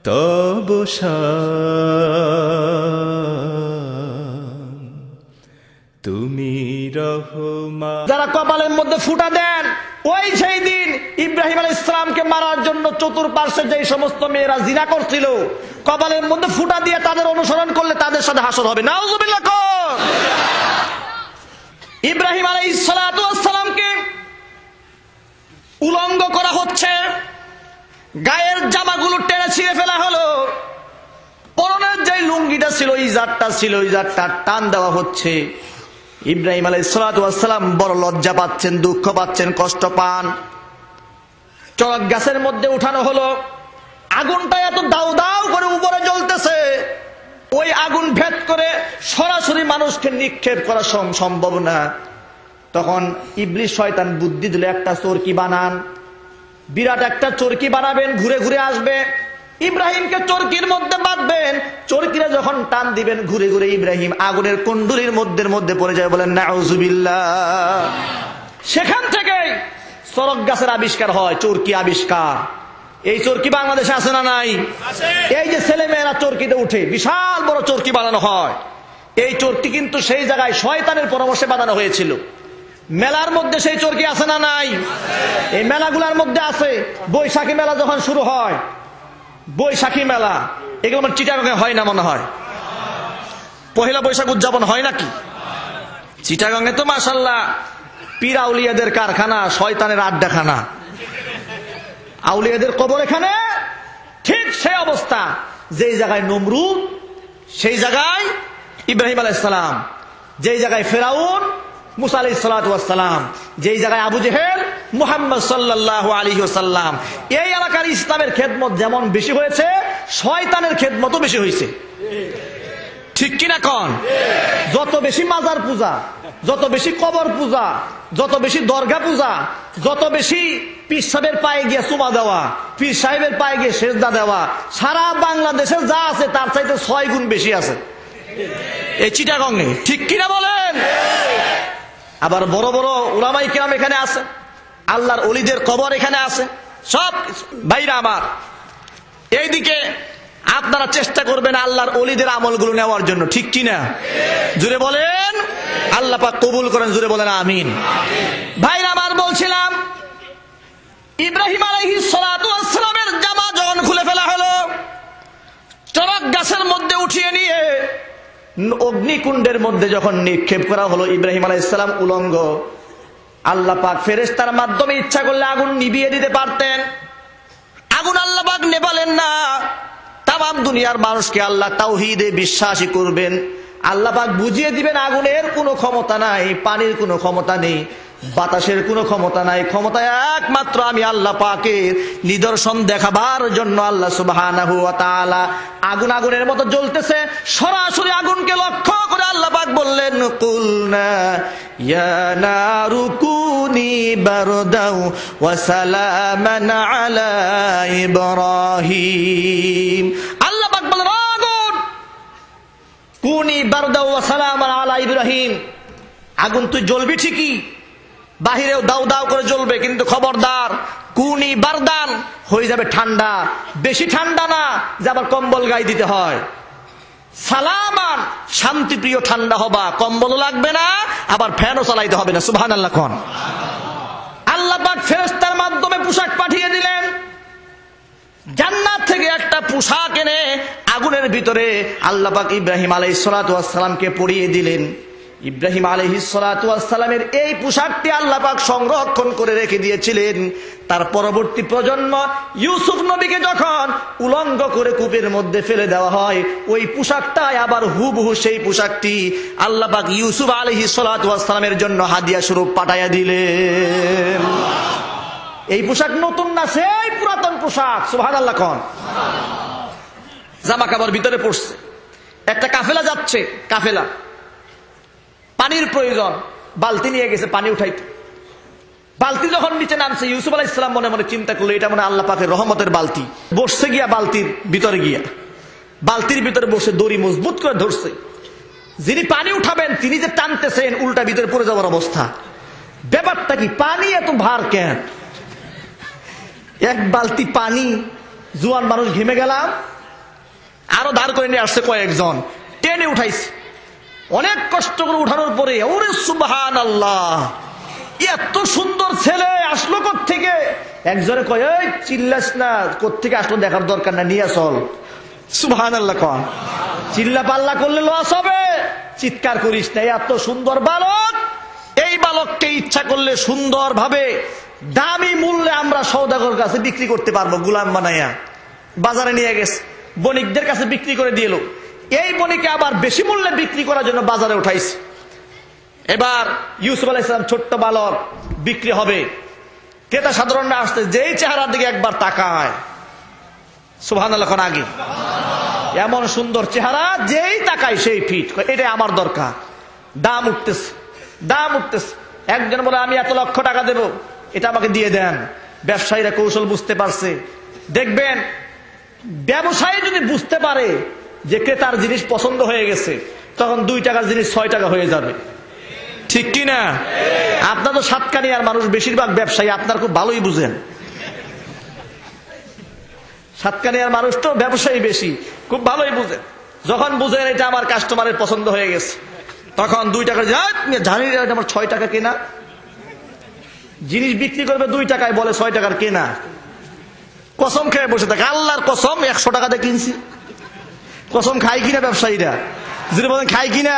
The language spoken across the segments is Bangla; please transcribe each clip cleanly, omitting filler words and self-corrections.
তব শান তুমি রহমান। যারা কপালের মধ্যে ফুটা দেন, ওই সেই দিন ইব্রাহিম আলাইহিস সালামকে মারার জন্য চতুর্পার্শ্বে যে সমস্ত মেয়েরা জিনা করছিল, কপালের মধ্যে ফুটা দিয়ে তাদের অনুসরণ করলে তাদের সাথে হাসর হবে। নাউজুবিল্লাহ। ইব্রাহিম আলাইহিস সালামকে উলঙ্গ করা হচ্ছে, গায়ের জামাগুলো টেনে ছিঁড়ে ফেলা হলো, পরনের যে লুঙ্গিটা ছিল, ইজারটা ছিল, ইজারটা টান দেওয়া হচ্ছে। ইব্রাহিম আলাইহিস সালাম বড় লজ্জা পাচ্ছেন, দুঃখ পাচ্ছেন, কষ্ট পান। চড়ক গাছের মধ্যে উঠানো হলো, আগুনটা এত দাউ দাউ করে উপরে জ্বলতেছে, ওই আগুন ভেদ করে সরাসরি মানুষকে নিক্ষেপ করা সম্ভব না। তখন ইবলিস শয়তান বুদ্ধি দিল, একটা চরকি বানান, বিরাট একটা চরকি বানাবেন, ঘুরে ঘুরে আসবে, ইব্রাহিমকে চরকির মধ্যে বাঁধবেন, চরকিরা যখন টান দিবেন ঘুরে ঘুরে ইব্রাহিম আগুনের কুণ্ডলীর মধ্যে পড়ে যায়। বলেন নাউজুবিল্লাহ। সেখান থেকে চরক গাছের আবিষ্কার হয়, চরকি আবিষ্কার। এই চরকি বাংলাদেশে আছে না নাই? এই যে ছেলে মেয়েরা চরকিতে উঠে বিশাল বড় চরকি বানানো হয়, এই চরকি কিন্তু সেই জায়গায় শয়তানের পরামর্শে বানানো হয়েছিল। মেলার মধ্যে সেই চরকি আছে না নাই? এই মেলাগুলোর মধ্যে আছে। বৈশাখী মেলা যখন শুরু হয়, বৈশাখী মেলা, এগুলো আমার চিটাগাঙে হয় না মনে হয়? পহেলা বৈশাখ উদযাপন হয় নাকি? চিটাগাঙে তো মাশাআল্লাহ পীর আউলিয়াদের কারখানা, শয়তানের আড্ডাখানা, আউলিয়াদের কবর এখানে। ঠিক সেই অবস্থা, যেই জায়গায় নমরুদ সেই জায়গায় ইব্রাহিম আলাইহিস সালাম, যেই জায়গায় ফেরাউন মুসা আলাইহিস সালাম, যেই জায়গায় আবু জেহেল মুহাম্মদ সাল্লাল্লাহু আলাইহি ওয়াসাল্লাম। এই এলাকার ইসলামের খেদমত যেমন বেশি হয়েছে, শয়তানের খেদমতও বেশি হয়েছে। ঠিক কিনা কন? যত বেশি মাজার পূজা, যত বেশি কবর পূজা, যত বেশি দরগা পূজা, যত বেশি পীর সাহেবের পায়ে গিয়ে চুমা দেওয়া, পীর সাহেবের পায়ে গিয়ে সেজদা দেওয়া, সারা বাংলাদেশে যা আছে তার চাইতে 6 গুণ বেশি আছে এই চিটাগংয়ে। ঠিক কিনা বলেন? আবার বড় বড় উলামায়ে কিরাম এখানে আছে, আল্লাহর ওলিদের কবর এখানে আছে। সব ভাইরা আমার, এইদিকে আপনারা চেষ্টা করবেন আল্লাহর ওলিদের আমলগুলো নেওয়ার জন্য। ঠিক কিনা? জুড়ে বলেন আল্লাহ পাক কবুল করেন, জুড়ে বলেন আমিন। ভাইরা আমার, বলছিলাম ইব্রাহিম আলাইহিস সালামের জামা যখন খুলে ফেলা হলো, চড়ক গাছের মধ্যে উঠিয়ে নিয়ে অগ্নিকুণ্ডের মধ্যে যখন নিক্ষেপ করা হলো, ইব্রাহিম আলাইহিস সালাম উলঙ্গ। আল্লাহ পাক ফেরেশতার মাধ্যমে ইচ্ছা করলে আগুন নিভিয়ে দিতে পারতেন, আগুন আল্লাহ পাক নেভালেন না। তামাম দুনিয়ার মানুষকে আল্লাহ তাওহীদে বিশ্বাসী করবেন, আল্লাহ পাক বুঝিয়ে দিবেন আগুনের কোনো ক্ষমতা নাই, পানির কোনো ক্ষমতা নেই, বাতাসের কোনো ক্ষমতা নাই, ক্ষমতা একমাত্র আমি আল্লাহ পাকের। নিদর্শন দেখাবার জন্য আল্লাহ সুবহানাহু ওয়া তাআলা আগুন আগুনের মতো জ্বলতেছে, সরাসরি আগুনকে লক্ষ্য করে আল্লাহ পাক বললেন, কুলনা ইয়া নারু কুনি বারদাও ওয়া সালামান আলা ইব্রাহিম। আল্লাহ পাক বললেন, আগুন কুনি বারদাও ওয়া সালামান আলা ইব্রাহিম, আগুন তুই জ্বলবি ঠিকই, বাহিরেও দাউ দাউ করে জ্বলবে, কিন্তু খবরদার কুনি বারদান, হয়ে যাবে ঠান্ডা, বেশি ঠান্ডা না যে আবার কম্বল গায়ে দিতে হয়। সালামান, শান্তিপ্রিয় ঠান্ডা হবা, কম্বলও লাগবে না, আবার ফ্যানও চালাইতে হবে না। সুবহানাল্লাহ কোন। আল্লাহ পাক ফেরেশতার মাধ্যমে পোশাক পাঠিয়ে দিলেন, জান্নাত থেকে একটা পোশাক এনে আগুনের ভিতরে আল্লাহ পাক ইব্রাহিম আলাইহিস সালামকে পরিয়ে দিলেন। ইব্রাহিম আলাইহিস সালামের এই পোশাকটি আল্লাহ পাক সংরক্ষণ করে রেখে দিয়েছিলেন। তার পরবর্তী প্রজন্ম ইউসুফ নবীকে যখন উলঙ্গ করে কূপের মধ্যে ফেলে দেওয়া হয়, ওই পোশাকটাই আবার হুবহু সেই পোশাকটি আল্লাহ পাক ইউসুফ আলাইহিস সালামের জন্য হাদিয়া স্বরূপ পাঠাইয়া দিলেন। এই পোশাক নতুন না, সেই পুরাতন পোশাক। সুবহানাল্লাহ কোন। জামা কাপড় ভিতরে পড়ছে, একটা কাফেলা যাচ্ছে, কাফেলা পানির প্রয়োজন, বালতি নিয়ে গেছে পানি উঠাইতে। বালতি যখন নিচে নামছে, ইউসুফ আলাইহিস সালাম মনে মনে চিন্তা করলো এটা মনে আল্লাহ পাকের রহমতের বালতি। বসছে গিয়া বালতির ভিতরে গিয়া, বালতির ভিতরে বসে দড়ি মজবুত করে ধরছে। যিনি পানি উঠাবেন তিনি যে টানতেছেন, উল্টা ভিতরে পড়ে যাওয়ার অবস্থা। ব্যাপারটা কি? পানি এত ভার কেন? এক বালতি পানি জুয়ান মানুষ ঘেমে গেলাম, আরো ধার করে নিয়ে আসছে কয়েকজন, টেনে উঠাইছে। অনেক কষ্ট করে উঠানোর পরে ওরে সুবহানাল্লাহ, এত সুন্দর ছেলে আসলো কোত্থেকে? একজনে কয়, এই চিল্লাস না, কোত্থেকে আসলো দেখার দরকার না, নিয়ে চল। সুবহানাল্লাহ কন। চিল্লা পাল্লা করলে লস হবে, চিৎকার করিস না। এত সুন্দর বালক, এই বালককে ইচ্ছা করলে সুন্দর ভাবে দামি মূল্যে আমরা সওদাগর কাছে বিক্রি করতে পারবো, গোলাম বানাইয়া। বাজারে নিয়ে গেছে, বণিকদের কাছে বিক্রি করে দিল। এই বণিকে আবার বেশি মূল্যে বিক্রি করার জন্য বাজারে উঠাইছে। এবার ইউসুফ আলাইহিস সালাম ছোট্ট বালক, বিক্রি হবে, ক্রেতা সাধারণরা আসতে, যেই চেহারার দিকে একবার তাকায়, সুবহানাল্লাহ আগে এমন সুন্দর চেহারা, যেই তাকায় সেই ফিট, এটা আমার দরকার। দাম উঠতেছে, দাম উঠতেছে। একজন বলে, আমি এত লক্ষ টাকা দেব, এটা আমাকে দিয়ে দেন। ব্যবসায়ীরা কৌশল বুঝতে পারছে। দেখবেন ব্যবসায়ী যদি বুঝতে পারে যে ক্রেতার জিনিস পছন্দ হয়ে গেছে, তখন 2 টাকার জিনিস 6 টাকা হয়ে যাবে, ঠিক কি না? আপনার তো সাতকানিয়ার মানুষ, বেশিরভাগ ব্যবসায়ী, আপনার খুব ভালোই বুঝেন। সাতকানিয়ার মানুষ তো ব্যবসায়ী বেশি, খুব ভালোই বুঝেন। যখন বুঝেন এটা আমার কাস্টমারের পছন্দ হয়ে গেছে, তখন 2 টাকা জানি আমার 6 টাকা কেনা জিনিস বিক্রি করবে 2 টাকায়, বলে 6 টাকার কেনা। কসম খেয়ে বসে থাকে, আল্লাহর কসম 100 টাকা দিয়ে কিনছি। কসম খাই কিনা ব্যবসায়ীরা? যদি বলেন খাই কিনা?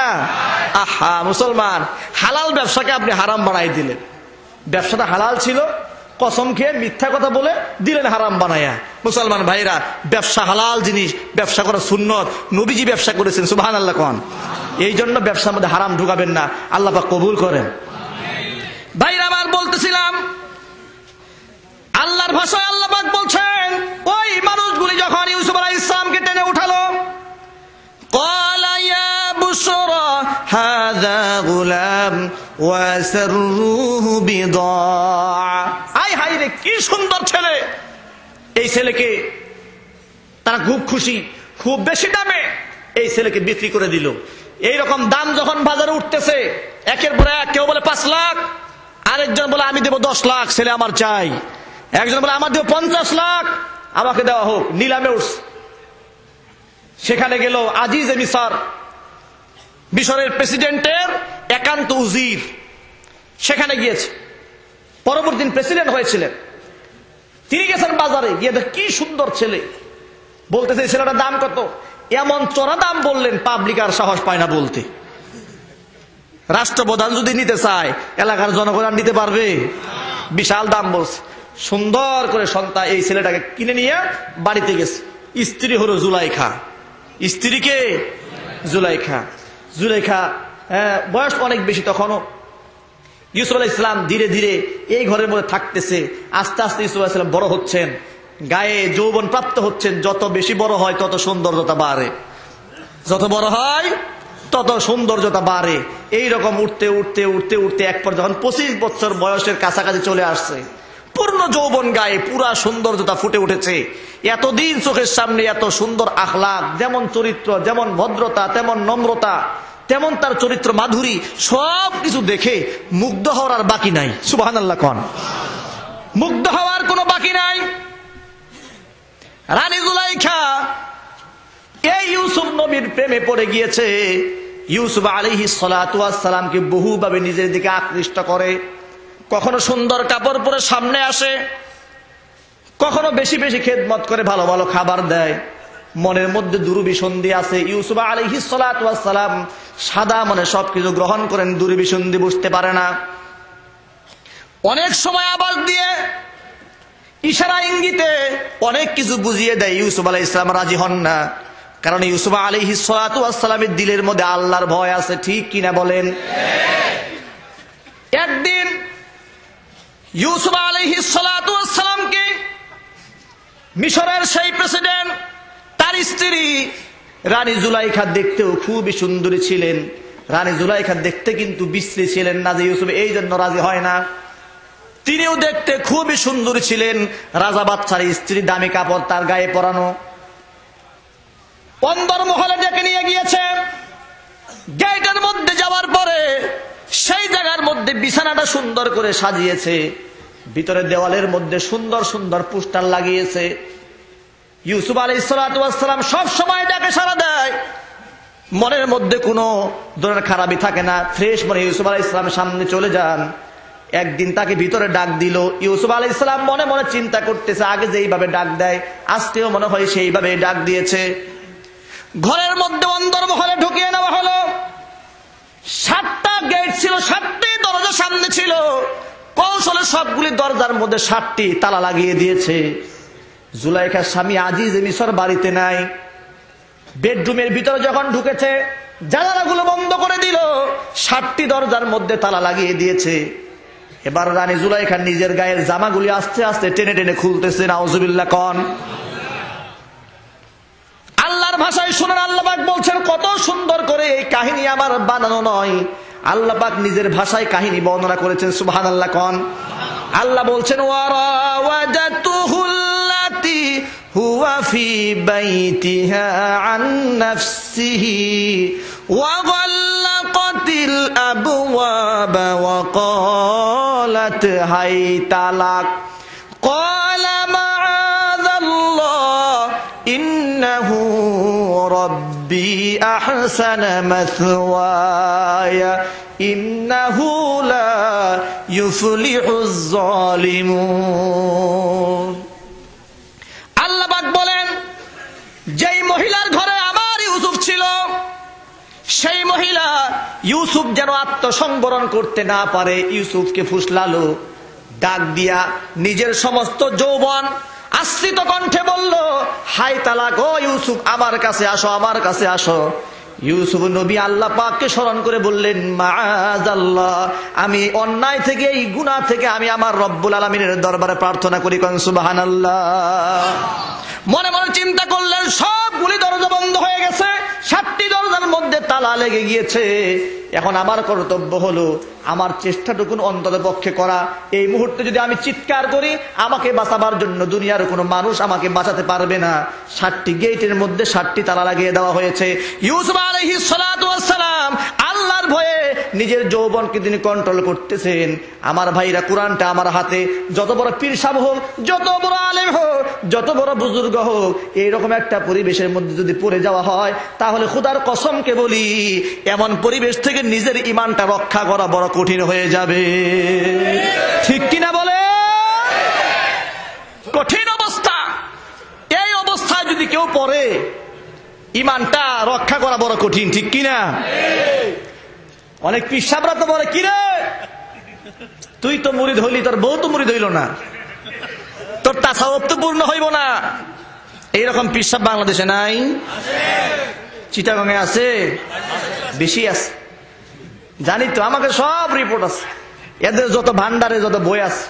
আহা মুসলমান, হালাল ব্যবসাকে আপনি হারাম বানাই দিলেন। ব্যবসাটা হালাল ছিল, কসম খেয়ে মিথ্যা কথা বলে দিলেন হারাম বানায়া। মুসলমান ভাইরা, ব্যবসা হালাল জিনিস, ব্যবসা করা সুন্নত, নবীজি ব্যবসা করেছেন, সুবহানাল্লাহ কোন। এই জন্য ব্যবসার মধ্যে হারাম ঢুকাবেন না, আল্লাহ পাক কবুল করেন। ভাইরা আমার, বলতেছিলাম আল্লাহর ভাষায় আল্লাহ পাক বলছেন, ওই মানুষগুলি যখন ইউসুফ আলাইহিস সালামকে টেনে উঠালো, ক্বালা ইয়া বুশরা হাযা গুলাম ওয়াসরুহু বিদাআ। আয় হায় রে, কি সুন্দর ছেলে! এই ছেলেকে তারা খুব খুশি, খুব বেশি দামে এই ছেলেকে বিক্রি করে দিল। এইরকম দাম যখন বাজারে উঠতেছে একের পর এক, কেউ বলে 5 লাখ, আরেকজন বলে আমি দেব 10 লাখ, ছেলে আমার চাই। একজন বলে আমার দেব 50 লাখ, আমাকে দেওয়া হোক। নিলামে উঠছে। সেখানে গেল আজিজ মিসর, মিশরের প্রেসিডেন্টের একান্ত উজির, সেখানে গিয়েছে। পরবর্তী দিন প্রেসিডেন্ট হয়েছিলেন। তিনি গেছেন বাজারে, গিয়ে দেখ কি সুন্দর ছেলে। বলতেছে ছেলেটার দাম কত? এমন চড়া দাম বললেন, পাবলিক আর সাহস পায় না বলতে। রাষ্ট্রপ্রধান যদি নিতে চায়, এলাকার জনগণ আর নিতে পারবে? বিশাল দাম বলছে। সুন্দর করে সন্তান এই ছেলেটাকে কিনে নিয়ে বাড়িতে গেছে। স্ত্রী হলো জুলাইখা। স্ত্রীকে জুলাইখা। জুলাইখা বয়স অনেক বেশি তখনও। ইউসুফ আলাইহিস সালাম ধীরে ধীরে এই ঘরের মধ্যে থাকতেছে। আস্তে আস্তে ইউসুফ আলাইহিস সালাম বড় হচ্ছেন, গায়ে যৌবন প্রাপ্ত হচ্ছেন। যত বেশি বড় হয় তত সৌন্দর্যতা বাড়ে, যত বড় হয় তত সৌন্দর্যতা বাড়ে। এইরকম উঠতে উঠতে উঠতে উঠতে একবার যখন 25 বছর বয়সের কাছাকাছি চলে আসছে, পূর্ণ যৌবন গায়ে পুরা সৌন্দর্যতা ফুটে উঠেছে। এতদিন চোখের সামনে এত সুন্দর আখলাক, যেমন চরিত্র, যেমন ভদ্রতা, তেমন নম্রতা, তেমন তার চরিত্র মাধুরী, সবকিছু দেখে মুগ্ধ হওয়ার আর বাকি নাই। সুবহানাল্লাহ কোন। মুগ্ধ হওয়ার কোনো বাকি নাই। রানী জুলাইখা এই ইউসুফ নবীর প্রেমে পড়ে গিয়েছে। ইউসুফ আলাইহিস সালাতু ওয়াস সালামকে বহুভাবে নিজের দিকে আকৃষ্ট করে। কখনো সুন্দর কাপড় পরে সামনে আসে, কখনো বেশি বেশি খেদমত করে, ভালো ভালো খাবার দেয়। মনের মধ্যে দুরভিসন্ধি আছে। ইউসুফ আলাইহিস সালাতু ওয়াস সালাম সাদা মনে সবকিছু গ্রহণ করেন, দুরভিসন্ধি বুঝতে পারে না। অনেক সময় আওয়াজ দিয়ে, ইশারা ইঙ্গিতে অনেক কিছু বুঝিয়ে দেয়। ইউসুফ আলাইহিস সালাম রাজি হন না, কারণ ইউসুফ আলাইহিস সালাতু ওয়াস সালামের দিলের মধ্যে আল্লাহর ভয় আছে। ঠিক কিনা বলেন? একদিন ইউসুফ আলাইহিস সালাতু ওয়াস সালামকে মিশরের সেই প্রেসিডেন্ট, তার স্ত্রী রানী জুলাইখা দেখতেও খুবই সুন্দরী ছিলেন। রানী জুলাইখা দেখতে কিন্তু বিশ্রী ছিলেন না, যে ইউসুফ এই জন্য রাজি হয় না। তিনিও দেখতে খুবই সুন্দরী ছিলেন। রাজা বাদশার স্ত্রী, দামি কাপড় তার গায়ে পরানো। অন্দর মহলে ডেকে নিয়ে গিয়েছে। গেটের মধ্যে যাওয়ার পরে সেই জায়গার মধ্যে বিছানাটা সুন্দর করে সাজিয়েছে। ভিতরে দেওয়ালের মধ্যে সুন্দর সুন্দর পোস্টার লাগিয়েছে। ইউসুফ আলাইহিস সালাতু ওয়াস সালাম সব সময় ডাকে সাড়া দেয়, মনের মধ্যে কোনো ধরনের খারাপই থাকে না, ফ্রেশ মনে ইউসুফ আলাইহিস সালামের সামনে চলে যান। একদিন তাকে ভিতরে ডাক দিল। ইউসুফ আলাইহিস সালাম মনে মনে চিন্তা করতেছে, আগে যেইভাবে ডাক দেয় আজকেও মনে হয় সেইভাবে ডাক দিয়েছে। ঘরের মধ্যে অন্দরমহলে ঢুকিয়ে নেওয়া হলো। 7টা গেট ছিল, 7টি দরজা সামনে ছিল। কৌশলে সবগুলি দরজার মধ্যে 7টি তালা লাগিয়ে দিয়েছে। জুলাইখার স্বামী আজিজ মিশর বাড়িতে নাই। বেডরুমের ভিতরে যখন ঢুকেছে জানালাগুলো বন্ধ করে দিল, 7টি দরজার মধ্যে তালা লাগিয়ে দিয়েছে। এবার রানী জুলাইখা নিজের গায়ের জামাগুলি আস্তে আস্তে টেনে টেনে খুলতেছে। নাউজুবিল্লাহ কন। আল্লাহর ভাষায় শুনেন, আল্লাহ পাক বলছেন, কত সুন্দর করে এই কাহিনী আমার বানানো নয়, আল্লাহ পাক নিজের ভাষায় কাহিনী বর্ণনা করেছেন। সুবহানাল্লাহ কন। আল্লাহ বলছেন, ওয়ারাওয়াদাতুহুল্লাতী হুয়া ফি বাইতিহা আন নাফসিহি ওয়া গাল্লাকাতিল আবওয়াবা ওয়া ক্বালাত হাইতা লাক ক্বালা মাআযাল্লাহ ইন্নাহু রাব্বি আহসানা মাসওয়ায়া ইন্নাহু লা ইউফলিহুজ জালিমুন। আল্লাহ পাক বলেন, যেই মহিলার ঘরে আমার ইউসুফ ছিল, সেই মহিলা ইউসুফ যেন আত্মসংবরণ করতে না পারে, ইউসুফকে ফুসলালো। ডাক দিয়া নিজের সমস্ত যৌবন আশ্রিত কণ্ঠে বলল, হাই তালাক, ও ইউসুফ আমার কাছে আসো, আমার কাছে আসো। ইউসুফ নবী আল্লাহ পাককে স্মরণ করে বললেন, মাআযাল্লাহ, আমি অন্যায় থেকে, এই গুনাহ থেকে আমি আমার রব্বুল আলামিনের দরবারে প্রার্থনা করি। কোন সুবহানাল্লাহ। মনে মনে চিন্তা করলেন, সবগুলি দরজা বন্ধ হয়ে গেছে, 7টি দরজার মধ্যে তালা লেগে গিয়েছে। এখন আমার কর্তব্য হলো আমার চেষ্টাটুকু অন্তত পক্ষে করা। এই মুহূর্তে যদি আমি চিৎকার করি, আমাকে বাঁচাবার জন্য দুনিয়ার কোনো মানুষ আমাকে বাঁচাতে পারবে না। 7টি গেটের মধ্যে 7টি তালা লাগিয়ে দেওয়া হয়েছে। ইউসুফ আলাইহিস সালাতু ওয়াস সালাম আল্লাহর ভয়ে নিজের যৌবনকে তিনি কন্ট্রোল করতেছেন। আমার ভাইরা, কোরআনটা আমার হাতে, যত বড় পীর সাহেব হোক, যত বড় আলেম হোক, যত বড় বুজুর্গ হোক, এইরকম একটা পরিবেশের মধ্যে যদি পড়ে যাওয়া হয়, তাহলে খুদার কসমকে বলি, এমন পরিবেশ থেকে নিজের ঈমানটা রক্ষা করা বড় কঠিন হয়ে যাবে। ঠিক কিনা বলে? কঠিন অবস্থা। এই অবস্থায় যদি কেউ পড়ে, ঈমানটা রক্ষা করা বড় কঠিন। ঠিক কিনা? অনেক পিসাবরা তো বলে, কিরে তুই তো মুরিদ হইলি, তোর বউ তো মুরিদ হইল না, তোর তাসাউফ তো পূর্ণ হইব না। এইরকম পিসাব বাংলাদেশে নাই? চিটাগাঙে আছে, বেশি আছে, জানি তো, আমাকে সব রিপোর্ট আছে। এদের যত ভান্ডারে যত বই আছে,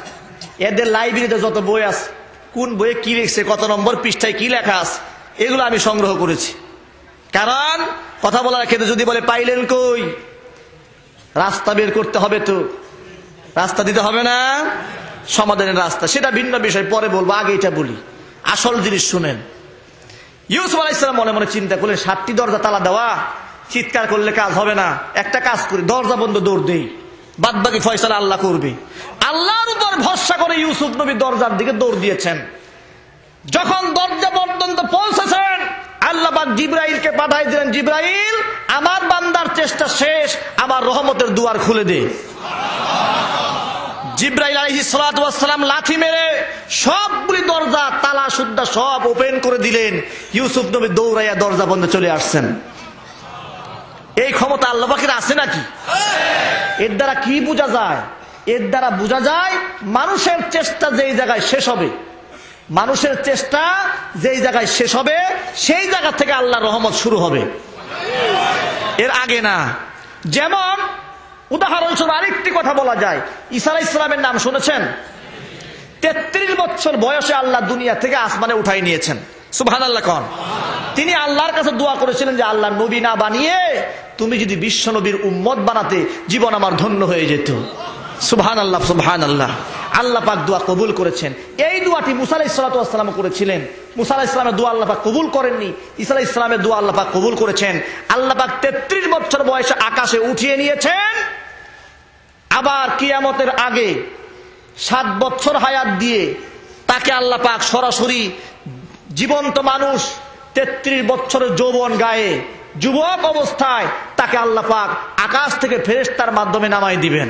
এদের লাইব্রেরিতে যত বই আছে, কোন বইয়ে কি লিখছে, কত নম্বর পৃষ্ঠায় কি লেখা আছে, এগুলো আমি সংগ্রহ করেছি। কারণ কথা বলার ক্ষেত্রে যদি বলে পাইলেন কই, রাস্তা বের করতে হবে, তো রাস্তা দিতে হবে না, সমাধানের রাস্তা, সেটা ভিন্ন বিষয়, পরে বলবো, আগে এটা বলি, আসল জিনিস শুনেন। ইউসুফ আলাইহিস সালাম মনে মনে চিন্তা করলেন, 7টি দরজা তালা দেওয়া, চিৎকার করলে কাজ হবে না, একটা কাজ করি, দরজা বন্ধ, দৌড় দেই, বাদ বাকি ফয়সালা আল্লাহ করবে। আল্লাহর উপর ভরসা করে ইউসুফ নবী দরজার দিকে দৌড় দিয়েছেন। যখন দরজা পর্যন্ত পৌঁছেছেন, আল্লাহ পাক জিবরাইলকে পাঠাই দিলেন, জিবরাইল, আমার বান্দার চেষ্টা শেষ, আমার রহমতের দুয়ার খুলে দে। জিবরাইল আলাইহিস সালাতু ওয়াস সালাম লাথি মেরে সবগুলি দরজা তালা সুদ্ধা সব ওপেন করে দিলেন। ইউসুফ নবী দৌড়াইয়া দরজা বন্ধ চলে আসছেন। এই ক্ষমতা আল্লাহ পাকের আছে নাকি? এর দ্বারা কি বোঝা যায়? এর দ্বারা বোঝা যায় মানুষের চেষ্টা যেই জায়গায় শেষ হবে, মানুষের চেষ্টা যেই জায়গায় শেষ হবে, সেই জায়গা থেকে আল্লাহর রহমত শুরু হবে, এর আগে না। যেমন উদাহরণস্বরূপ আরেকটি কথা বলা যায়, ঈসা আলাইহিস সালামের নাম শুনেছেন? 33 বছর বয়সে আল্লাহ দুনিয়া থেকে আসমানে উঠাই নিয়েছেন। সুবহানাল্লাহ কোন। তিনি আল্লাহর কাছে দোয়া করেছিলেন যে আল্লাহ, নবী না বানিয়ে তুমি যদি বিশ্ব নবীর উম্মত বানাতে, জীবন আমার ধন্য হয়ে যেত। সুবহানাল্লাহ, সুবহানাল্লাহ। আল্লাহ পাক দোয়া কবুল করেছেন। এই দোয়াটি মুসা আলাইহিস সালাতু ওয়াস সালাম করেছিলেন। মুসা আলাইহিস সালামের দোয়া আল্লাহ পাক কবুল করেননি, ঈসা আলাইহিস সালামের দোয়া আল্লাহ পাক কবুল করেছেন। আল্লাহ পাক 33 বছর বয়সে আকাশে উঠিয়ে নিয়েছেন। আবার কিয়ামতের আগে 7 বছর হায়াত দিয়ে তাকে আল্লাহ পাক সরাসরি জীবন্ত মানুষ 33 বছরের যৌবন গায়ে যুবক অবস্থায় তাকে আল্লাহ পাক আকাশ থেকে ফেরেশতার মাধ্যমে নামাই দিবেন।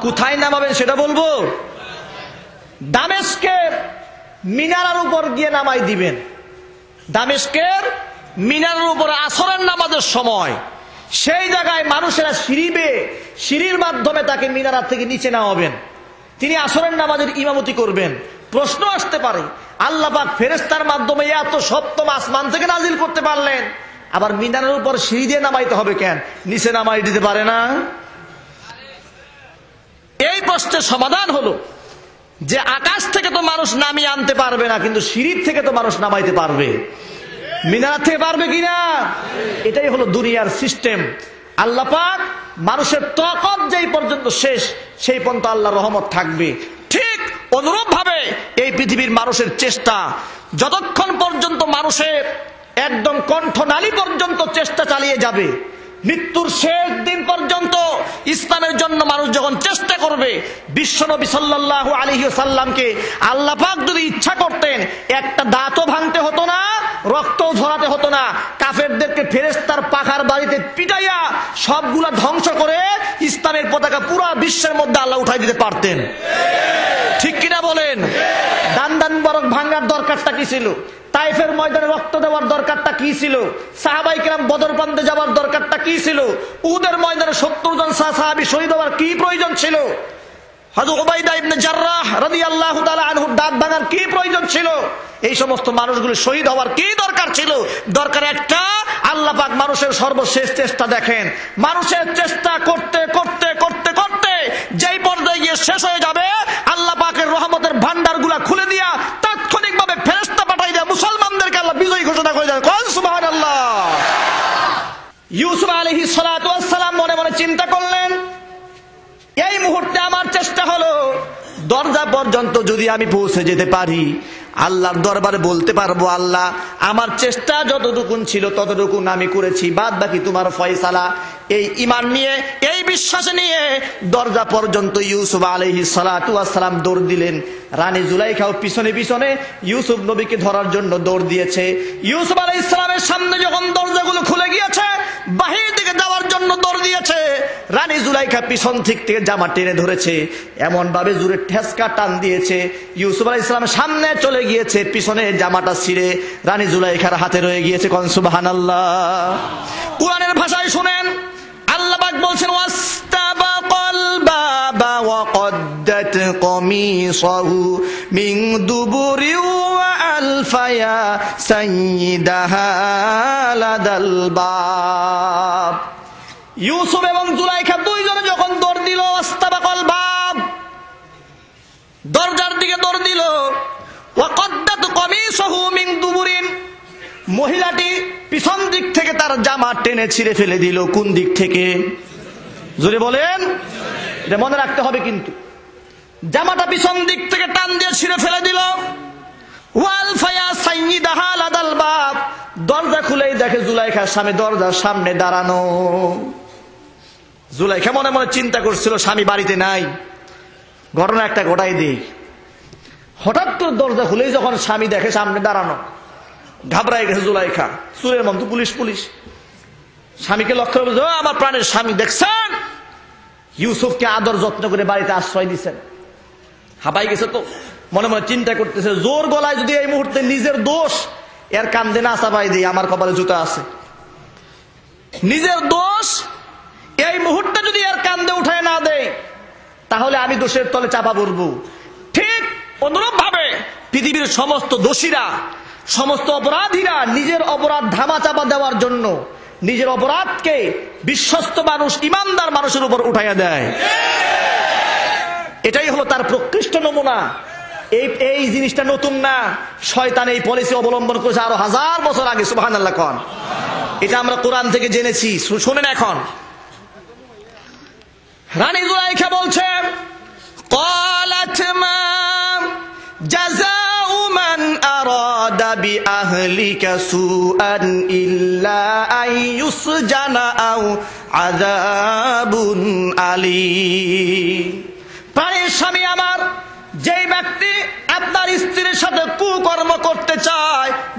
কোথায় নামাবেন সেটা বলবো? দামেস্কের মিনারের উপর গিয়ে নামাই দিবেন। দামেস্কের মিনারের উপর আসরের নামাজের সময় সেই জায়গায় মানুষেরা সিঁড়ির মাধ্যমে তাকে মিনার থেকে নিচে নামাবেন। তিনি আসরের নামাজের ইমামতি করবেন। প্রশ্ন আসতে পারে, আল্লাহ পাক ফেরেশতার মাধ্যমে এত সপ্তম আসমান থেকে নাজিল করতে পারলেন, আবার মিনারের উপর সিঁড়ি দিয়ে নামাইতে হবে কেন? নিচে নামাই দিতে পারে না? এই প্রশ্নের সমাধান হলো যে আকাশ থেকে তো মানুষ নামিয়ে আনতে পারবে না, কিন্তু সিঁড়ির থেকে তো মানুষ নামাইতে পারবে। মিনার থেকে পারবে কিনা? এটাই হলো দুনিয়ার সিস্টেম। আল্লাহ পাক মানুষের তকত যেই পর্যন্ত শেষ সেই পর্যন্ত আল্লাহর রহমত থাকবে। ঠিক অনুরূপ ভাবে এই পৃথিবীর মানুষের চেষ্টা যতক্ষণ পর্যন্ত মানুষের একদম কণ্ঠনালী পর্যন্ত চেষ্টা চালিয়ে যাবে, মৃত্যুর শেষ দিন পর্যন্ত ইসলামের জন্য মানুষ যখন চেষ্টা করবে, বিশ্বনবী সাল্লাল্লাহু আলাইহি ওয়াসাল্লামকে আল্লাহ পাক যদি ইচ্ছা করতেন একটা দাঁতও ভাঙতে হতো না, রক্তও ঝরাতে হতো না, কাফেরদেরকে ফেরেশতার পাখার বাড়িতে পিটাইয়া সবগুলা ধ্বংস করে ইসলামের পতাকা পুরো বিশ্বের মধ্যে আল্লাহ উঠাই দিতে পারতেন। ঠিক কিনা বলেন? দান বরক ভাঙার দরকারটা কি ছিল? তাইফের ময়দানে রক্ত দেওয়ার দরকারটা কি ছিল? সাহাবায়ে কেরাম বদর প্রান্তে যাওয়ার দরকারটা কি ছিল? উহুদের ময়দানে 70 জন সাহাবী শহীদ হওয়ার কি প্রয়োজন ছিল? হযরত উবাইদা ইবনে জাররাহ রাদিয়াল্লাহু তাআলা আনহু দাঁত ভাঙার কি প্রয়োজন ছিল? এই সমস্ত মানুষগুলো শহীদ হওয়ার কি দরকার ছিল? দরকার একটা, আল্লাহ পাক মানুষের সর্বশেষ চেষ্টা দেখেন। মানুষের চেষ্টা করতে করতে করতে করতে যেই পর্যায়ে গিয়ে শেষ হয়ে যাবে, আল্লাহ পাকের রহমতের ভান্ডারগুলা খুলে দিয়া তাৎক্ষণিকভাবে ফেরেশতা পাঠাই দেয়, মুসলমানদেরকে আল্লাহ বিজয়ী ঘোষণা করে দেয়। কোন সুবহানাল্লাহ। ইউসুফ আলাইহিস সালাতু ওয়াস সালাম মনে মনে চিন্তা করলেন, এই মুহূর্তে আমার চেষ্টা হলো দরজা পর্যন্ত যদি আমি পৌঁছে যেতে পারি, আল্লাহর দরবারে বলতে পারবো, আল্লাহ আমার চেষ্টা যতটুকুন ছিল ততটুকুন আমি করেছি, বাদ বাকি তোমার ফয়সালা। এই ঈমান নিয়ে, এই বিশ্বাস নিয়ে দরজা পর্যন্ত ইউসুফ আলাইহিস সালাতু ওয়াস সালাম দৌড় দিলেন। রানী জুলাইখাও পিছনে পিছনে ইউসুফ নবীকে ধরার জন্য দৌড় দিয়েছে। ইউসুফ আলাইহিস সালামের সামনে যখন দরজাগুলো খুলে গিয়েছে, বাহির দিকে যাওয়ার জন্য দৌড় দিয়েছে, রানী জুলাইখা পিছন থেকে জামা টেনে ধরেছে, এমন ভাবে জোরে ঠেসকা টান দিয়েছে, ইউসুফ আলাইহিস সালাম সামনে চলে গিয়েছে, পিছনে জামাটা ছিঁড়ে রানী জুলাইখার হাতে রয়ে গিয়েছে। কোন সুবহানাল্লাহ। কুরআনের ভাষায় শুনেন, আল্লাহ পাক বলছেন, ওয়াস্তাবাকাল বাবা ওয়া কদ্দাত কমিসাহু মিন দুবুরি ওয়া আলফায়া সাইয়্যিদাহা লাদাল বাব। ইউসুফ এবং জুলাইখা দুইজনে যখন দৌড় দিল, ওয়াস্তাবাকাল বাব, দরজার দিকে দৌড় দিল, ওয়া কদ্দাত কমিসাহু মিন দুবুরিন, মহিলাটি পিছন দিক থেকে তার জামা টেনে ছিঁড়ে ফেলে দিল। কোন দিক থেকে? জোরে বলেন, এটা মনে রাখতে হবে কিন্তু। জামাটা পিছন দিক থেকে টান দিয়ে ছিঁড়ে ফেলে দিল। ওয়াল ফায়া সাইয়্যিদাহা লাদাল বাব, দরজা খুলেই দেখে জুলাইখার স্বামী দরজার সামনে দাঁড়ানো। জুলাইখা মনে মনে চিন্তা করছিল স্বামী বাড়িতে নাই, ঘটনা একটা ঘটাই দেই। হঠাৎ করে দরজা খুলেই যখন স্বামী দেখে সামনে দাঁড়ানো, ঘাবড়াই গেছে জুলাইখা, চুরের মতো পুলিশ পুলিশ। স্বামীকে লক্ষ্য করে, আমার প্রাণের স্বামী দেখছেন, ইউসুফকে আদর যত্ন করে বাড়িতে আশ্রয় দিচ্ছেন। হাবাই গেছে তো, মনে মনে চিন্তা করতেছে, জোর গলায় যদি এই মুহূর্তে নিজের দোষ এর কান্দে না চাপাই দিই, আমার কপালে জুতা আছে। নিজের দোষ এই মুহূর্তে যদি এর কান্দে উঠায় না দেয়, তাহলে আমি দোষের তলে চাপা পড়বো। ঠিক অনুরূপ ভাবে পৃথিবীর সমস্ত দোষীরা, সমস্ত অপরাধীরা নিজের অপরাধ ধামা চাপা দেওয়ার জন্য নিজের অপরাধকে বিশ্বস্ত মানুষ, ইমানদার মানুষের উপর উঠাইয়া দেয়। এটাই হলো তার প্রকৃষ্ট নমুনা। এই জিনিসটা নতুন না, শয়তান এই পলিসি অবলম্বন করেছে আরো 1000 বছর আগে। সুবহানাল্লাহ কোন, এটা আমরা কোরআন থেকে জেনেছি। শুনেন এখন, রানী জুলাইখা বলছে, ক্বালাত মা জাযাউ মান আরাদা বিআহলিকা সুআন ইল্লা আইয়ুসজানা আও আযাবুন আলীম। প্রাণের স্বামী আমার, যেই ব্যক্তি আপনার স্ত্রীর সাথে কুকর্ম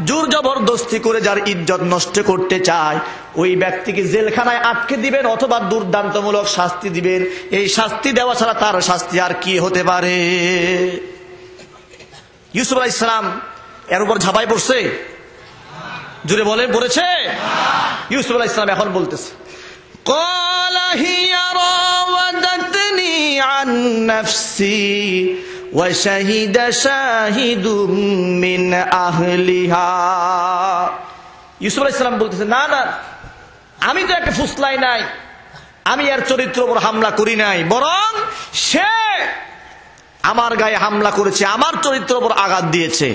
জোর জবরদস্তি করে যার ইজ্জত নষ্ট করতে চায় ওই ব্যক্তিকে জেলখানায় আটকে দিবেন অথবা দুর্দান্তমূলক শাস্তি দিবেন। এই শাস্তি দেওয়া ছাড়া তার শাস্তি আর কি হতে পারে? ইউসুফ আলাইহিস সালাম এর উপর ঝাঁপাই পড়ছে? জোরে বলেন, পড়েছে? ইউসুফ আলাইহিস সালাম এখন বলতেছে, قال هي راودتني عن نفسي وشهد شاهد من أهلها। ইউসুফ আলাইহিস সালাম বলতেছে, না না, আমি তো একটা ফুসলাই নাই, আমি এর চরিত্রের উপর হামলা করি নাই, বরং সে আমার গায়ে হামলা করেছে, আমার চরিত্রের উপর আঘাত দিয়েছে।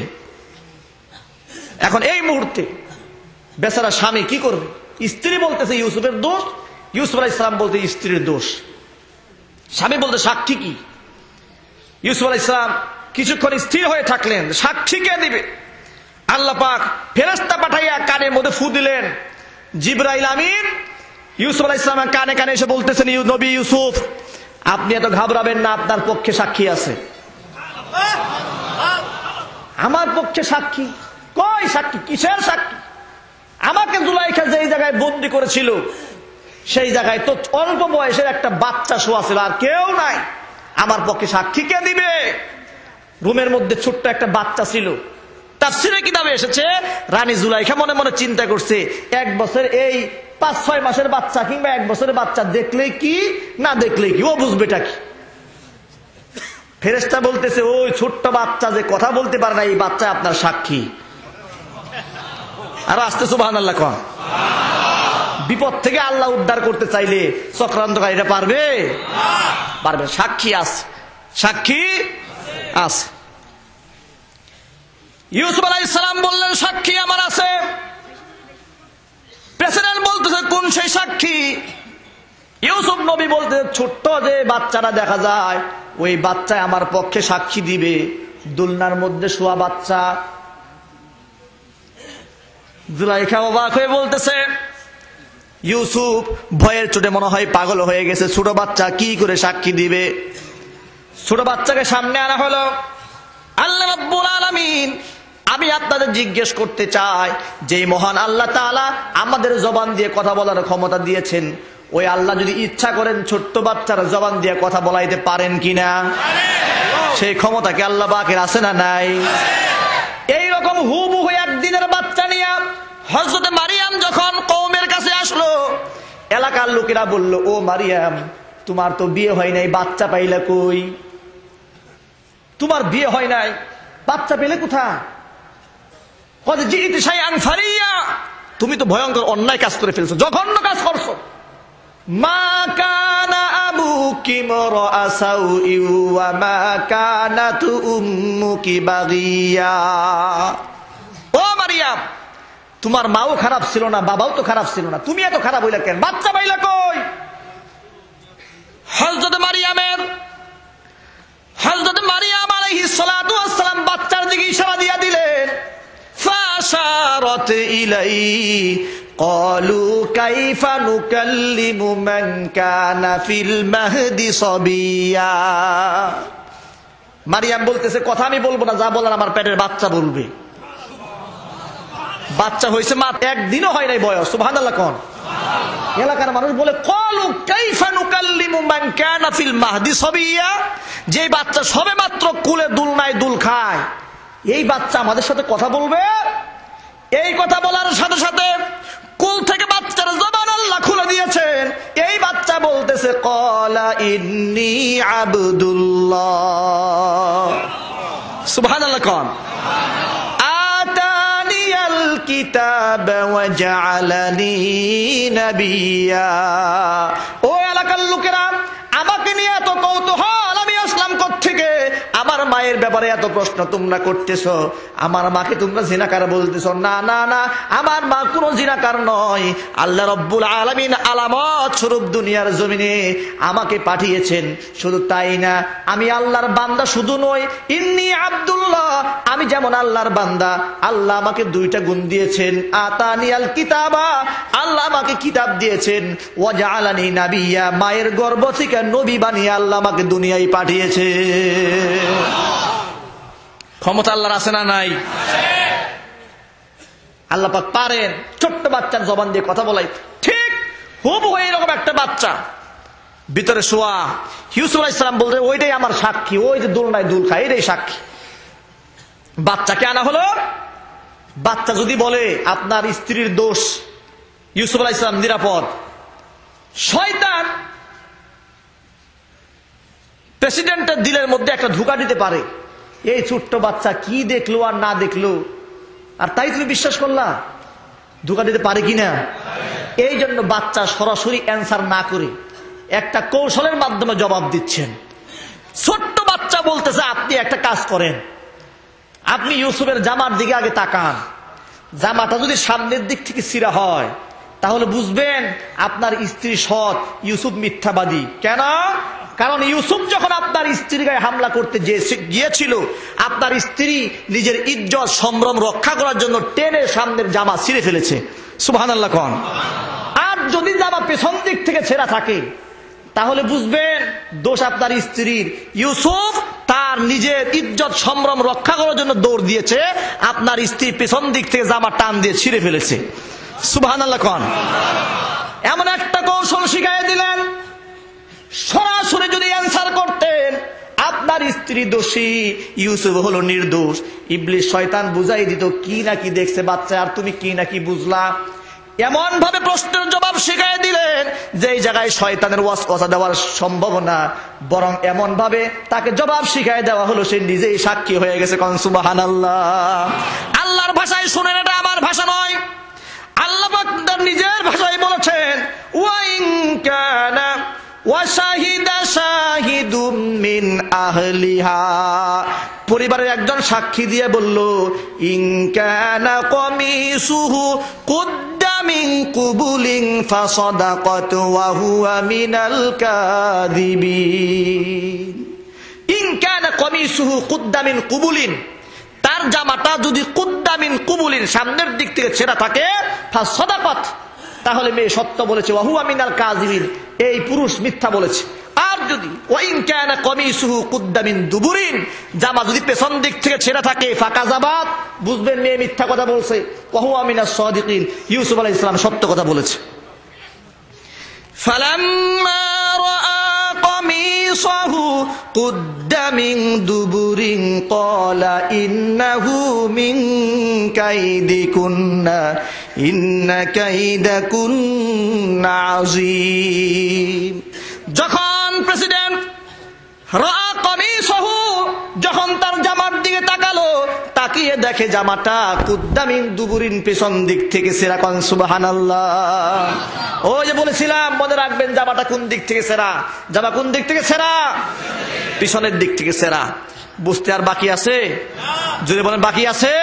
এখন এই মুহূর্তে বেচারা স্বামী কি করবে? স্ত্রী বলতেছে ইউসুফের দোষ, ইউসুফ আলাইহিস সালাম বলতে স্ত্রীর দোষ। স্বামী বলতে সাক্ষী কি? ইউসুফ আলাইহিস সালাম কিছুক্ষণ স্থির হয়ে থাকলেন, সাক্ষী কে দিবে? আল্লাহ পাক ফেরেশতা পাঠাইয়া কানের মধ্যে ফু দিলেন। জিবরাইল আমিন ইউসুফ আলাইহিস সালামের কানে কানে এসে বলতেছেন, নবী ইউসুফ, আপনি এত ঘাবড়াবেন না, আপনার পক্ষে সাক্ষী আছে। আমার পক্ষে সাক্ষী? কই সাক্ষী? কিসের সাক্ষী? আমাকে জুলাইখা যেই জায়গায় বন্দি করেছিল সেই জায়গায় তো অল্প বয়সের একটা বাচ্চা শোয়া ছিল, আর কেউ নাই। আমার পক্ষে সাক্ষী কে দিবে? রুমের মধ্যে ছোট্ট একটা বাচ্চা ছিল। তাফসীরে কিতাবে এসেছে, রানী জুলাইখা মনে মনে চিন্তা করছে, 1 বছর এই 5-6 মাসের বাচ্চা কিংবা 1 বছরের বাচ্চা দেখলেই কি না দেখলেই কি, ও বুঝবেটা কি? ফেরেশতা বলতেছে, ওই ছোট্ট বাচ্চা যে কথা বলতে পারে না, এই বাচ্চা আপনার সাক্ষী। আর আস্তে সুবহানাল্লাহ কন। বিপদ থেকে আল্লাহ উদ্ধার করতে চাইলে চক্রান্তকারীরা পারবে? পারবে। সাক্ষী আছে, সাক্ষী আছে। ইউসুফ আলাইহিস সালাম বললেন, সাক্ষী আমার আছে। প্রেসিডেন্ট বলতেছে, কোন সেই সাক্ষী? ইউসুফ নবী বলতে, ছোট্ট যে বাচ্চারা দেখা যায় ওই বাচ্চায় আমার পক্ষে সাক্ষী দিবে। দোলনার মধ্যে শোয়া বাচ্চা। জুলাইখা অবাক হয়ে বলতেছে, ইউসুফ ভয়ের চোটে মনে হয় পাগল হয়ে গেছে, ছোট বাচ্চা কি করে সাক্ষী দিবে? ছোট বাচ্চাকে সামনে আনা হলো। আল্লাহ রাব্বুল আলামিন, আমি আপনাদের জিজ্ঞেস করতে চাই, যে মহান আল্লাহ তাআলা আমাদের জবান দিয়ে কথা বলার ক্ষমতা দিয়েছেন, ওই আল্লাহ যদি ইচ্ছা করেন ছোট্ট বাচ্চার জবান দিয়ে কথা বলাইতে পারেন কিনা? সেই ক্ষমতা কি আল্লাহ পাকের আছে না নাই? এইরকম হুবহু একদিনের বাচ্চা নিয়ে হযরত মারিয়াম যখন কওমের কাছে আসলো, এলাকার লোকেরা বলল, ও মারিয়াম, তোমার তো বিয়ে হয় নাই, বাচ্চা পাইলা কই? তোমার বিয়ে হয় নাই, বাচ্চা পেলে কোথায়? তুমি তো ভয়ঙ্কর অন্যায় কাজ করে ফেলছো, জঘন্য কাজ করছো। মা কানা আবুকি ইমরাআ সাউই ওয়া মা কানাত উম্মুকি বাগিয়া। ও মারিয়াম, তোমার মাও খারাপ ছিল না, বাবাও তো খারাপ ছিল না, তুমি এত খারাপ হইলা কেন? বাচ্চা পাইলা কই? হযরত মারিয়াম আলাইহিস সালাতু ওয়াস সালাম বাচ্চার দিকে ইশারা দিয়া দিলেন। ফাশারাত ইলাইহি ক্বালু কাইফা নুকাল্লিমু মান কানা ফিল মাহদি সাবিয়া। মারিয়াম বলতেছে, কথা আমি বলবো না, যা বলার আমার পেটের বাচ্চা বলবে। বাচ্চা হয়েছে মাত্র 1 দিনও হয় নাই বয়স। সুবহানাল্লাহ কোন। এলাকার মানুষ বলে, ক্বালু কাইফা নুকাল্লিমু মান কানা ফিল মাহদি সাবিয়া, যে বাচ্চা সবে মাত্র কুলে দুলনায় দুল খায়, এই বাচ্চা আমাদের সাথে কথা বলবে? এই কথা বলার সাথে সাথে কুল থেকে বাচ্চার জবান আল্লাহ খুলে দিয়েছেন। এই বাচ্চা বলতেছে, ক্বালা ইন্নী আবদুল্লাহ। সুবহানাল্লাহ কোন। আতানিয়াল কিতাব ওয়া জাআলানি নাবিয়্যা। ও এলাকার লোকেরা, আমাকে নিয়ে এত কৌতূহল, আমি আসলাম কোত্থেকে? আমার মায়ের ব্যাপারে এত প্রশ্ন তোমরা করতেছো, আমার মাকে তোমরা জিনাকার বলতেছো। না না না, আমার মা কোনো জিনাকার নয়। আল্লাহ রাব্বুল আলামিন আলামত স্বরূপ দুনিয়ার জমিনে আমাকে পাঠিয়েছেন। শুধু তাই না, আমি আল্লাহর বান্দা শুধু নই, ইন্নী আব্দুল্লাহ, আমি যেমন আল্লাহর বান্দা, আল্লাহ আমাকে 2টা গুণ দিয়েছেন। আতানিয়াল কিতাবা, আল্লাহ আমাকে কিতাব দিয়েছেন। ওয়া জাআলানি নাবিয়্যা, মায়ের গর্ভ থেকে নবী বানিয়ে আল্লাহ আমাকে দুনিয়ায় পাঠিয়েছে। ক্ষমতা আল্লাহর আছে না নাই? আল্লাহ পাক পারেন ছোট্ট বাচ্চার জবান দিয়ে কথা বলাই। ঠিক হুবহু এরকম একটা বাচ্চা ভিতরে শোয়া। ইউসুফ আলাইহিস সালাম বলতে ওইটাই আমার সাক্ষী, ওই যে দোলনায় দুল খায় এটাই সাক্ষী। বাচ্চাকে আনা হলো। বাচ্চা যদি বলে আপনার স্ত্রীর দোষ, ইউসুফ আলাইহিস সালাম নিরাপদ। শয়তান প্রেসিডেন্টের দিলের মধ্যে একটা ধোঁকা দিতে পারে, এই ছোট্ট বাচ্চা কি দেখলো আর না দেখলো, আর তাই তুমি বিশ্বাস করলা? ধোঁকা দিতে পারে কিনা? এই জন্য বাচ্চা সরাসরি অ্যান্সার না করে একটা কৌশলের মাধ্যমে জবাব দিচ্ছেন। ছোট্ট বাচ্চা বলতেছে আপনি একটা কাজ করেন, আপনি ইউসুফের জামার দিকে আগে তাকান। জামাটা যদি সামনের দিক থেকে ছিঁড়া হয় তাহলে বুঝবেন আপনার স্ত্রী সৎ, ইউসুফ মিথ্যাবাদী। কেন? কারণ ইউসুফ যখন আপনার স্ত্রীর গায়ে হামলা করতে গিয়েছিল, আপনার স্ত্রী নিজের ইজ্জত সম্ভ্রম রক্ষা করার জন্য টেনে সামনের জামা ছিঁড়ে ফেলেছে। সুবহানাল্লাহ কোন। আর যদি জামা পেছন দিক থেকে ছেঁড়া থাকে তাহলে বুঝবেন দোষ আপনার স্ত্রীর। ইউসুফ তার নিজের ইজ্জত সম্ভ্রম রক্ষা করার জন্য দৌড় দিয়েছে, আপনার স্ত্রী পেছন দিক থেকে জামা টান দিয়ে ছিঁড়ে ফেলেছে। সুবহানাল্লাহ কোন। এমন একটা কৌশল শিখাই দিলেন, সরাসরি যদি অ্যান্সার করতেন আপনার স্ত্রী দোষী, ইউসুফ হলো নির্দোষ। ইবলিস শয়তান বুঝাই দিত কি নাকি দেখছে বাচ্চা, আর তুমি কি নাকি বুঝলা। এমন ভাবে প্রশ্নের জবাব শিখাই দিলেন যে এই জায়গায় শয়তানের ওয়াসওয়াসা দেওয়ার সম্ভাবনা, বরং এমন ভাবে তাকে জবাব শিখাই দেওয়া হলো সে নিজেই সাক্ষী হয়ে গেছে। কোন সুবহানাল্লাহ। আল্লাহর ভাষায় শুনেন, এটা আমার ভাষা নয়, আল্লাহ পাক তার নিজের ভাষায় বলেছেন ওয়া ইন কানা ওয়া শাহিদা শাহিদুম মিন আহলিহা। পরিবারের একজন সাক্ষী দিয়ে বলল ইন কানা কমিসুহু কুদ্দা মিন কুবুলিন ফাসাদাকাত ওয়া হুয়া মিনাল কাযিবিন। ইন কানা কমিসুহু কুদ্দা মিন কুবুলিন, তার জামাটা যদি কুদ্দা মিন কুবুলিন সামনের দিক থেকে ছেঁড়া থাকে, ফাসাদাকাত তাহলে মেয়ে সত্য বলেছে, ওয়া হুয়া মিনাল কাযিবিন এই পুরুষ মিথ্যা বলেছে। আর যদি ওয়াইন কানা কমিসুহু কুদ্দা মিন দুবুরিন, জামা যদি পেছন দিক থেকে ছেঁড়া থাকে, ফাকাযাবাত বুঝবেন মেয়ে মিথ্যা কথা বলছে, ওয়া হুয়া মিনাস সাদিকিন ইউসুফ আলাইহিস সালাম সত্য কথা বলেছে। ফালাম্মা রাআ কমিসাহু কুদ্দা মিন দুবুরিন ক্বালা ইন্নাহু মিন কাইদিকুন্না ইন্না কাইদাকুন্না আযীম। যখন প্রেসিডেন্ট রাআ কমিসাহু, যখন তার জামার দিকে তাকালো, তাকিয়ে দেখে জামাটা কুদ্দা মিন দুবুরিন পেছন দিক থেকে ছেঁড়া। কোন সুবহানাল্লাহ। ওই যে বলেছিলাম মনে রাখবেন জামাটা কোন দিক থেকে ছেঁড়া। জামা কোন দিক থেকে ছেঁড়া? পিছনের দিক থেকে ছেঁড়া। বুঝতে আর বাকি আছে? যদি বলেন বাকি আছে,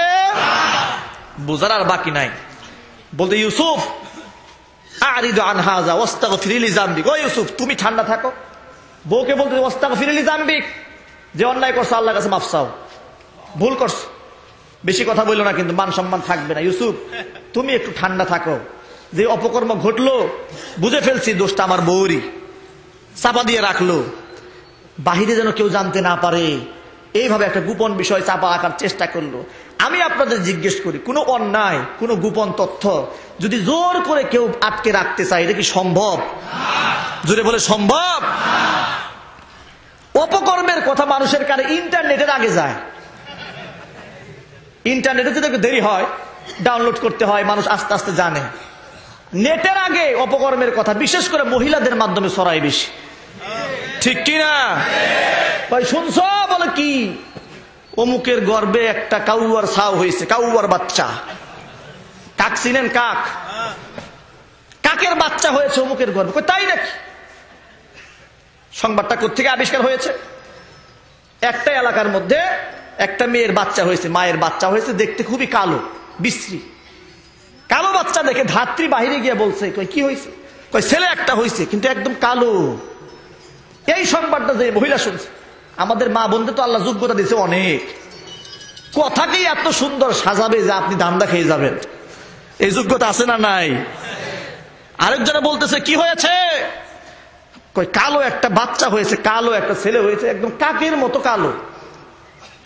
বুঝার আর বাকি নাই। বলতে ইউসুফ আরিদু আন হাযা ওয়াস্তাগফির লিযামবিক। ও ইউসুফ তুমি ঠান্ডা থাকো। বউকে বলতে ওয়াস্তাগফির লিযামবিক, যে অন্যায় করছো আল্লাহর কাছে মাফ চাও, ভুল করছো, বেশি কথা বললো না কিন্তু মান সম্মান থাকবে না। ইউসুফ তুমি একটু ঠান্ডা থাকো, যে অপকর্ম ঘটলো বুঝে ফেলছি দোষটা আমার বউরই, চাপা দিয়ে রাখলো, বাহিরে যেন কেউ জানতে না পারে, এইভাবে একটা গোপন বিষয় চাপা রাখার চেষ্টা করলো। আমি আপনাদের জিজ্ঞেস করি, কোনো অন্যায়, কোনো গোপন তথ্য যদি জোর করে কেউ আটকে রাখতে চায়, এটা কি সম্ভব? জোরে বলে সম্ভব? অপকর্মের কথা মানুষের কানে ইন্টারনেটের আগে যায়। ইন্টারনেটে যদি দেরি হয়, ডাউনলোড করতে হয়, মানুষ আস্তে আস্তে জানে। নেটের আগে অপকর্মের কথা বিশেষ করে মহিলাদের মাধ্যমে ছড়ায় বেশি, ঠিক কিনা ভাই? শুনছো? বলে কি অমুকের গর্ভে একটা কাউয়ার ছাও হয়েছে, কাউয়ার বাচ্চা। কাক চিনেন? কাক, কাকের বাচ্চা হয়েছে অমুকের গর্ভে। তাই নাকি? সংবাদটা কোত্থেকে আবিষ্কার হয়েছে? একটা এলাকার মধ্যে একটা মেয়ের বাচ্চা হয়েছে, মায়ের বাচ্চা হয়েছে, দেখতে খুবই কালো বিশ্রী। কালো বাচ্চা দেখে ধাত্রী বাহিরে গিয়ে বলছে, কই কি হয়েছে? কই ছেলে একটা হয়েছে কিন্তু একদম কালো। এই সংবাদটা যে মহিলা শুনছে, আমাদের মা বোনদের তো আল্লাহ যোগ্যতা দিয়েছে অনেক, কথাকেই এত সুন্দর সাজাবে যে আপনি দান্দা খেয়ে যাবেন। এই যোগ্যতা আছে না নাই? আরেকজনে বলতেছে কি হয়েছে? কই কালো একটা বাচ্চা হয়েছে, কালো একটা ছেলে হয়েছে, একদম কাকের মতো কালো,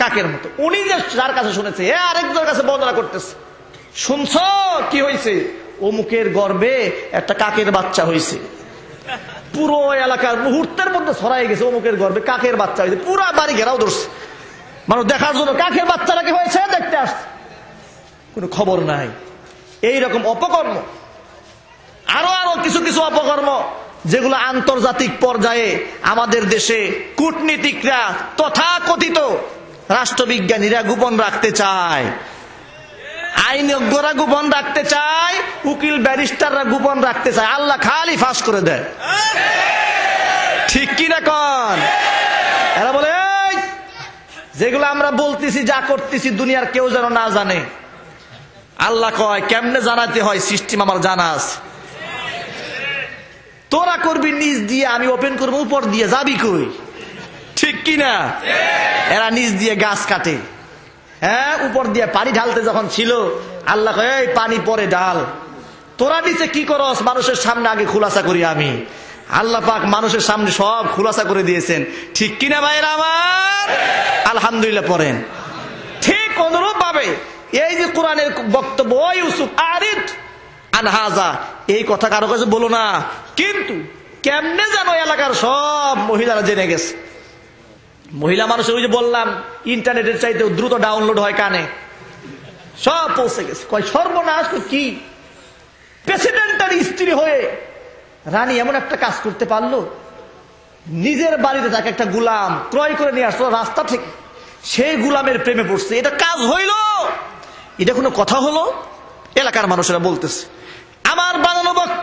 কাকের মতো। উনি যে যার কাছে শুনেছে, আরেকজনের কাছে বর্ণনা করতেছে। শুনছ কি হয়েছে? অমুকের গর্ভে একটা কাকের বাচ্চা হয়েছে। পুরো এলাকার মুহূর্তের মধ্যে ছড়াই গেছে অমুকের গর্ভে কাকের বাচ্চা হয়েছে। পুরা বাড়ি ঘেরাও ধরছে মানুষ দেখার জন্য, কাকের বাচ্চাটা কি হয়েছে দেখতে আসছে, কোনো খবর নাই। এইরকম অপকর্ম, আরো আরো কিছু কিছু অপকর্ম যেগুলো আন্তর্জাতিক পর্যায়ে আমাদের দেশে কূটনীতিকরা তথাকথিত রাষ্ট্রবিজ্ঞানীরা গোপন রাখতে চায়, আইনজ্ঞরা গোপন রাখতে চায়, উকিল ব্যারিস্টাররা গোপন রাখতে চায়, আল্লাহ খালি ফাঁস করে দেয়। ঠিক কিনা কন? এরা বলে এই যেগুলো আমরা বলতেছি, যা করতেছি দুনিয়ার কেউ যেন না জানে। আল্লাহ কয় কেমনে জানাতে হয় সিস্টেম আমার জানা আছে। তোরা করবি নিজ দিয়ে, আমি ওপেন করবো উপর দিয়ে, যাবি কই? ঠিক কিনা? এরা নিজ দিয়ে গাছ কাটে, হ্যাঁ, উপর দিয়ে পানি ঢালতে যখন ছিল আল্লাহ কয় এই পানি পরে ঢাল, তোরা নিচে কি করস মানুষের সামনে আগে খুলাসা করি আমি। আল্লাহ পাক মানুষের সামনে সব খুলাসা করে দিয়েছেন। ঠিক কিনা ভাইরা আমার? আলহামদুলিল্লাহ পড়েন। ঠিক অনুরূপ ভাবে এই যে কোরআনের বক্তব্য, ওই ইউসুফ আরিদ আনহাজা, এই কথা কারো কাছে বলো না, কিন্তু কেমনে জানো এলাকার সব মহিলারা জেনে গেছে। মহিলা মানুষের ওই যে বললাম ইন্টারনেটের চাইতে দ্রুত ডাউনলোড হয় কানে, সব পৌঁছে গেছে। কয় সর্বনাশ, কি প্রেসিডেন্টের স্ত্রী হয়ে রানী এমন একটা কাজ করতে পারলো, নিজের বাড়িতে তাকে একটা গুলাম ক্রয় করে নিয়ে আসলো রাস্তা থেকে, সেই গুলামের প্রেমে পড়ছে, এটা কাজ হইল? এটা কোনো কথা হলো? এলাকার মানুষেরা বলতেছে। আমার বানানো বক্তব্য